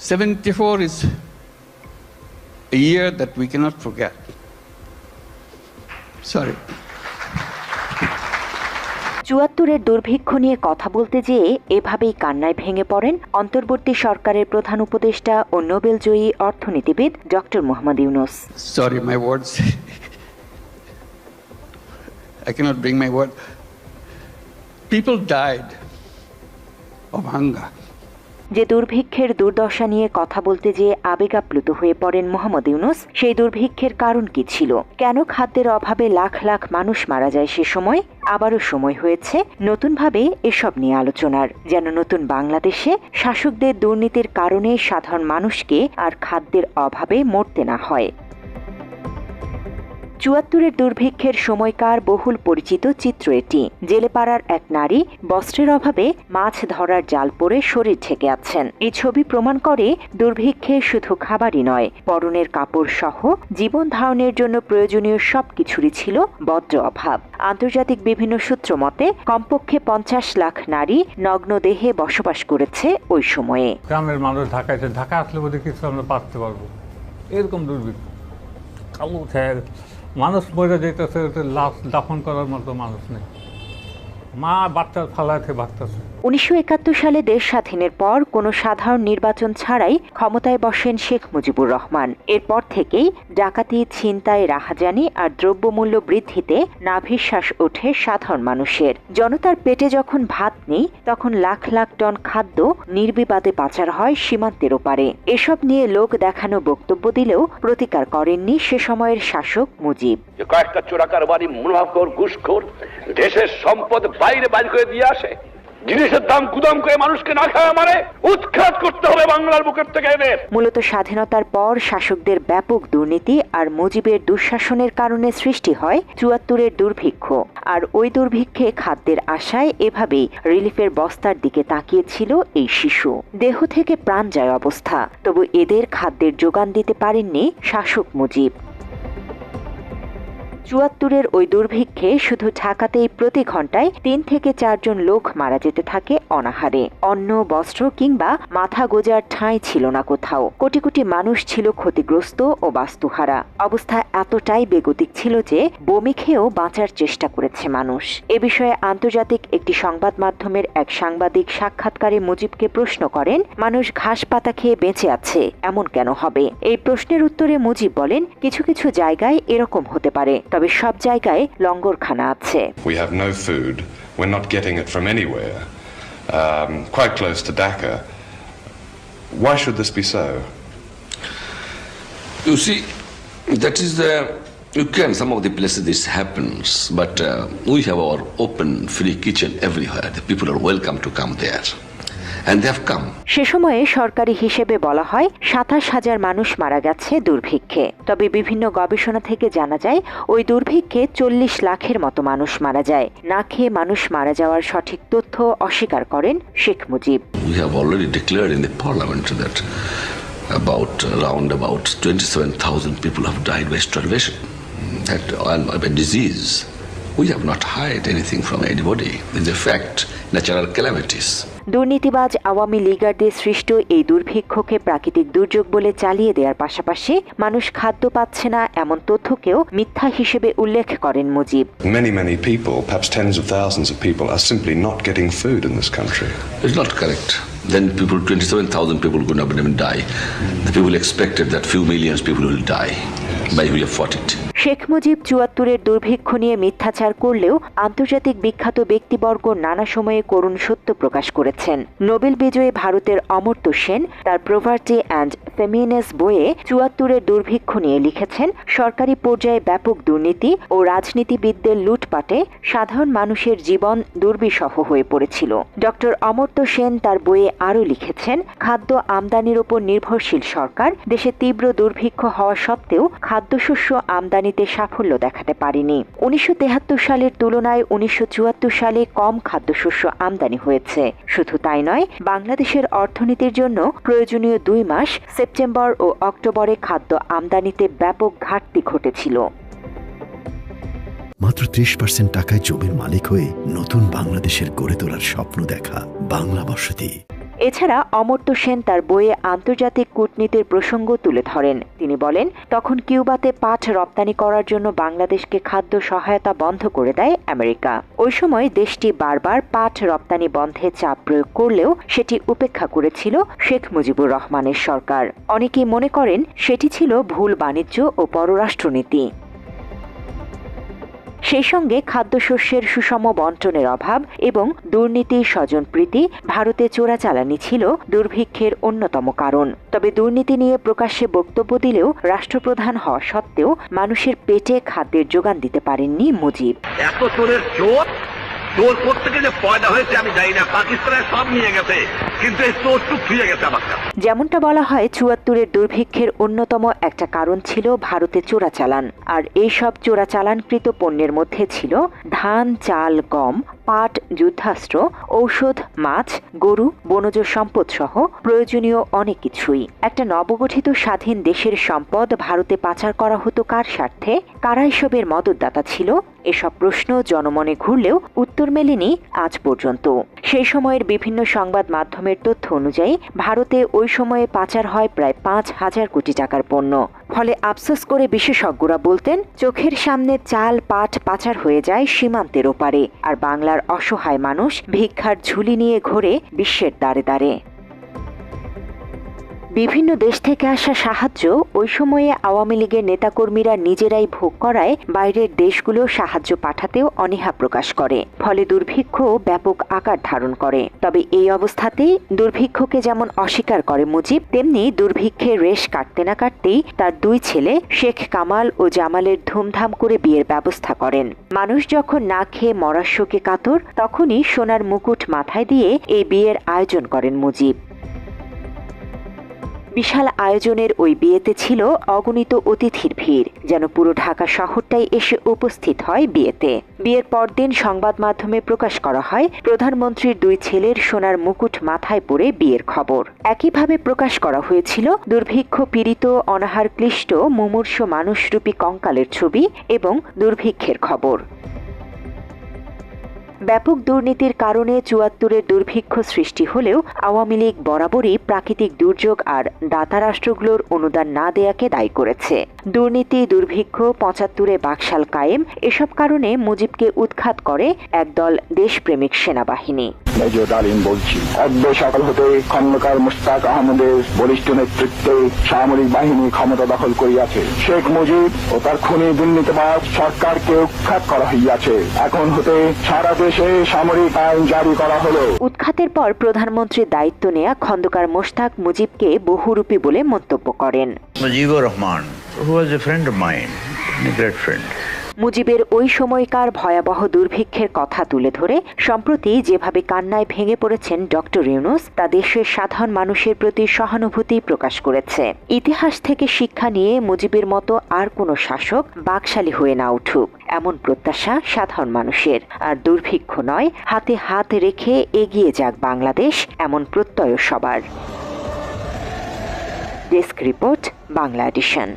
74 is a year that we cannot forget. Sorry. ৭৪-এর দুর্ভিক্ষ নিয়ে কথা বলতে যেয়ে এভাবেই কান্নায় ভেঙে পড়েন অন্তর্বর্তী সরকারের প্রধান উপদেষ্টা ও নোবেলজয়ী অর্থনীতিবিদ doctor Mohammad Yunus. Sorry, my words. I cannot bring my word. People died of hunger. যে দুর্ভিক্ষের দুর্দশা নিয়ে কথা বলতে যেয়ে আবেগাপ্লুত হয়ে পড়েন মোহাম্মদ ইউনূস, সেই দুর্ভিক্ষের কারণ কি ছিল? কেন খাদ্যের অভাবে লাখ লাখ মানুষ মারা যায় সে সময়? আবারও সময় হয়েছে নতুনভাবে এসব নিয়ে আলোচনার, যেন নতুন বাংলাদেশে শাসকদের দুর্নীতির কারণে সাধারণ মানুষকে আর খাদ্যের অভাবে মরতে না হয়। ৭৪-এর দুর্ভিক্ষের সময়কার বহুল পরিচিত চিত্র এটি। জেলেপাড়ার এক নারী বস্ত্রের অভাবে মাছ ধরার জাল পরে শরীর ঢেকে আছেন। এই ছবি প্রমাণ করে দুর্ভিক্ষে শুধু খাবারই নয়, পরনের কাপড় সহ জীবন ধারণের জন্য প্রয়োজনীয় সবকিছুরই ছিল বড্ড অভাব। আন্তর্জাতিক বিভিন্ন সূত্র মতে কমপক্ষে ৫০ লাখ নারী নগ্ন দেহে বসবাস করেছে ওই সময়ে। গ্রামের মানুষ ঢাকা আসলে বোধ কিছু আমরা পারতে পারবো, এরকম দুর্ভিক্ষ। কালো মানুষ মরে যেতেছে, লাশ দাফন করার মতো মানুষ নেই, মা বাচ্চা ফালাতে বাচ্চাছে। ১৯৭১ সালে দেশ স্বাধীনের পর কোনো সাধারণ নির্বাচন ছাড়াই ক্ষমতায় বসেন শেখ মুজিবুর রহমান। এরপর থেকেই ডাকাতি, ছিনতাই, রাহাজানি আর দ্রব্যমূল্য বৃদ্ধিতে নাভিশ্বাস ওঠে সাধারণ মানুষের। জনতার পেটে যখন ভাত নেই, তখন লাখ লাখ টন খাদ্য নির্বিবাদে পাচার হয় সীমান্তের ওপারে। এসব নিয়ে লোক দেখানো বক্তব্য দিলেও প্রতিকার করেননি সে সময়ের শাসক মুজিব। কয়েকটা চোরাকার বাড়ি, মুনাফাখোর, ঘুষখোর দেশের সম্পদ বাইরে বাইর করে দিয়ে আসে, জিনিসের দাম গুদাম করে মানুষকে না খাওয়া মানে উৎখাত করতে হবে বাংলার বুকের থেকে এদের। মূলত স্বাধীনতার পর শাসকদের ব্যাপক দুর্নীতি আর মুজিবের দুঃশাসনের কারণে সৃষ্টি হয় ৭৪-এর দুর্ভিক্ষ। আর ওই দুর্ভিক্ষে খাদ্যের আশায় এভাবেই রিলিফের বস্তার দিকে তাকিয়েছিল এই শিশু। দেহ থেকে প্রাণ যায় অবস্থা, তবু এদের খাদ্যের যোগান দিতে পারেননি শাসক মুজিব। ৭৪-এর ওই দুর্ভিক্ষে শুধু ঢাকাতেই প্রতি ঘন্টায় ৩ থেকে ৪ জন লোক মারা যেতে থাকে অনাহারে। অন্ন, বস্ত্র কিংবা মাথা গোজার ঠাঁই ছিল না কোথাও। কোটি কোটি মানুষ ছিল ক্ষতিগ্রস্ত ও বাস্তুহারা। অবস্থা এতটাই বেগতিক ছিল যে বমি খেয়েও বাঁচার চেষ্টা করেছে মানুষ। এ বিষয়ে আন্তর্জাতিক একটি সংবাদ মাধ্যমের এক সাংবাদিক সাক্ষাৎকারে মুজিবকে প্রশ্ন করেন, মানুষ ঘাস পাতা খেয়ে বেঁচে আছে, এমন কেন হবে? এই প্রশ্নের উত্তরে মুজিব বলেন, কিছু কিছু জায়গায় এরকম হতে পারে, তবে সব জায়গায় লঙ্গরখানা আছে। We have no food. We're not getting it from anywhere. Quite close to Dhaka. Why should this be so? You see, that is some of the places this happens, but we have our open, free kitchen everywhere. The people are welcome to come there. And they have come. সে সময়ে সরকারি হিসেবে বলা হয় ২৭,০০০ মানুষ মারা গেছে দুর্ভিক্ষে। তবে বিভিন্ন গবেষণা থেকে জানা যায় ওই দুর্ভিক্ষে ৪০ লাখের মতো মানুষ মারা যায়। না খেয়ে মানুষ মারা যাওয়ার সঠিক তথ্য অস্বীকার করেন Sheikh Mujib. We have already declared in the parliament that around 27,000 people have died by starvation and by disease. We have not hid anything from anybody. It's a fact, natural calamities. দুর্নীতিবাজ আওয়ামী লীগারদের সৃষ্ট এই দুর্ভিক্ষকে প্রাকৃতিক দুর্যোগ বলে চালিয়ে দেওয়ার পাশাপাশি মানুষ খাদ্য পাচ্ছে না এমন তথ্যকেও মিথ্যা হিসেবে উল্লেখ করেন Mujib. Many people, perhaps tens of thousands of people, are simply not getting food in this country. It's not correct. Then 27,000 people could not even die. The people expected that few millions people will die. By we have fought it. Sheikh Mujib ৭৪-এর দুর্ভিক্ষ নিয়ে মিথ্যাচার করলেও আন্তর্জাতিক বিখ্যাত ব্যক্তিবর্গ নানা সময়ে করুণ সত্য প্রকাশ করেছেন। নোবেল বিজয়ী ভারতের অমর্ত্য সেন তার প্রভার্টি অ্যান্ড ফেমিনেস বইয়ে ৭৪-এর দুর্ভিক্ষ নিয়ে লিখেছেন, সরকারি পর্যায়ে ব্যাপক দুর্নীতি ও রাজনীতিবিদদের লুটপাটে সাধারণ মানুষের জীবন দুর্বিষহ হয়ে পড়েছিল। ডক্টর অমর্ত্য সেন তার বইয়ে আরও লিখেছেন, খাদ্য আমদানির ওপর নির্ভরশীল সরকার দেশে তীব্র দুর্ভিক্ষ হওয়া সত্ত্বেও খাদ্যশস্য আমদানিতে সাফল্য দেখাতে পারেনি। ১৯৭৩ সালের তুলনায় ১৯৭৪ সালে কম খাদ্যশস্য আমদানি হয়েছে। শুধু তাই নয়, বাংলাদেশের অর্থনীতির জন্য প্রয়োজনীয় ২ মাস সেপ্টেম্বর ও অক্টোবরে খাদ্য আমদানিতে ব্যাপক ঘাটতি ঘটেছিল। মাত্র ৩০% টাকায় জমির মালিক হয়ে নতুন বাংলাদেশের গড়ে তোলার স্বপ্ন দেখা বাংলা বসতি। এছাড়া অমর্ত্য সেন তার বইয়ে আন্তর্জাতিক কূটনীতির প্রসঙ্গ তুলে ধরেন। তিনি বলেন, তখন কিউবাতে পাট রপ্তানি করার জন্য বাংলাদেশকে খাদ্য সহায়তা বন্ধ করে দেয় আমেরিকা। ওই সময় দেশটি বারবার পাট রপ্তানি বন্ধে চাপ প্রয়োগ করলেও সেটি উপেক্ষা করেছিল শেখ মুজিবুর রহমানের সরকার। অনেকেই মনে করেন সেটি ছিল ভুল বাণিজ্য ও পররাষ্ট্রনীতি। সেই সঙ্গে খাদ্যশস্যের সুষম বন্টনের অভাব এবং দুর্নীতি স্বজনপ্রীতি ভারতে চোরাচালানি ছিল দুর্ভিক্ষের অন্যতম কারণ। তবে দুর্নীতি নিয়ে প্রকাশ্যে বক্তব্য দিলেও রাষ্ট্রপ্রধান হওয়া সত্ত্বেও মানুষের পেটে খাদ্যের যোগান দিতে পারেননি মুজিব। এত চোরের চোর কোত্থেকে যে পয়দা হয়েছে আমি জানি না, পাকিস্তানে সব নিয়ে গেছে, কিন্তু এই চোর টুক ফিরে গেছে আমার কাছে। যেমনটা বলা হয়, ৭৪-এর দুর্ভিক্ষের অন্যতম একটা কারণ ছিল ভারতে চোরাচালান। আর এইসব চোরাচালানকৃত পণ্যের মধ্যে ছিল ধান, চাল, গম, পাট, যুদ্ধাস্ত্র, ঔষধ, মাছ, গরু, বনজ সম্পদ সহ প্রয়োজনীয় অনেক কিছুই। একটা নবগঠিত স্বাধীন দেশের সম্পদ ভারতে পাচার করা হতো কার স্বার্থে? কারা এসবের মদতদাতা ছিল? এসব প্রশ্ন জনমনে ঘুরলেও উত্তর মেলেনি আজ পর্যন্ত। সেই সময়ের বিভিন্ন সংবাদ মাধ্যমের তথ্য অনুযায়ী ভারতে ওই সময়ে পাচার হয় প্রায় ৫,০০০ কোটি টাকার পণ্য। ফলে আফসোস করে বিশেষজ্ঞরা বলতেন, চোখের সামনে চাল, পাট পাচার হয়ে যায় সীমান্তের ওপারে, আর বাংলার অসহায় মানুষ ভিক্ষার ঝুলি নিয়ে ঘোরে বিশ্বের দ্বারে দ্বারে। বিভিন্ন দেশ থেকে আসা সাহায্য ওই সময়ে আওয়ামী লীগের নেতাকর্মীরা নিজেরাই ভোগ করায় বাইরের দেশগুলো সাহায্য পাঠাতেও অনীহা প্রকাশ করে। ফলে দুর্ভিক্ষ ব্যাপক আকার ধারণ করে। তবে এই অবস্থাতেই দুর্ভিক্ষকে যেমন অস্বীকার করে মুজিব, তেমনি দুর্ভিক্ষের রেশ কাটতে না কাটতেই তার দুই ছেলে শেখ কামাল ও জামালের ধুমধাম করে বিয়ের ব্যবস্থা করেন। মানুষ যখন না খেয়ে মরার শোকে কাতর, তখনই সোনার মুকুট মাথায় দিয়ে এই বিয়ের আয়োজন করেন মুজিব। বিশাল আয়োজনের ওই বিয়েতে ছিল অগণিত অতিথির ভিড়, যেন পুরো ঢাকা শহরটাই এসে উপস্থিত হয় বিয়েতে। বিয়ের পরদিন সংবাদ মাধ্যমে প্রকাশ করা হয় প্রধানমন্ত্রীর দুই ছেলের সোনার মুকুট মাথায় পরে বিয়ের খবর। একইভাবে প্রকাশ করা হয়েছিল দুর্ভিক্ষ পীড়িত, অনাহার ক্লিষ্ট, মুমূর্ষু মানুষরূপী কঙ্কালের ছবি এবং দুর্ভিক্ষের খবর। ব্যাপক দুর্নীতির কারণে ৭৪-এর দুর্ভিক্ষ সৃষ্টি হলেও আওয়ামী লীগ বরাবরই প্রাকৃতিক দুর্যোগ আর দাতা রাষ্ট্রগুলোর অনুদান না দেয়াকে দায়ী করেছে। দুর্নীতি, দুর্ভিক্ষ, ৭৫-এ বাকশাল কায়েম, এসব কারণে মুজিবকে উৎখাত করে একদল দেশপ্রেমিক সেনাবাহিনী। মেজর ডালিম বলছি, অদ্য সকাল হতে খন্দকার মুশতাক আহমদের বলিষ্ঠ নেতৃত্বে সামরিক বাহিনী ক্ষমতা দখল করিয়াছে। শেখ মুজিব ও তার খুনি দুর্নীতিবাজ সরকারকে উৎখাত করা হইয়াছে। এখন হতে সারা দেশে সামরিক আইন জারি করা হলো। উৎখাতের পর প্রধানমন্ত্রীর দায়িত্ব নেয়া খন্দকার মোশতাক মুজিবকে বহুরূপী বলে মন্তব্য করেন। Mujibur Rahman, who was a friend of mine, a great friend. মুজিবের ওই সময়কার ভয়াবহ দুর্ভিক্ষের কথা তুলে ধরে সম্প্রতি যেভাবে কান্নায় ভেঙে পড়েছেন ডক্টর ইউনূস, তা দেশের সাধারণ মানুষের প্রতি সহানুভূতি প্রকাশ করেছে। ইতিহাস থেকে শিক্ষা নিয়ে মুজিবের মতো আর কোনো শাসক বাকশালী হয়ে না উঠুক, এমন প্রত্যাশা সাধারণ মানুষের। আর দুর্ভিক্ষ নয়, হাতে হাত রেখে এগিয়ে যাক বাংলাদেশ, এমন প্রত্যয় সবার। Desk report, Bangla addition.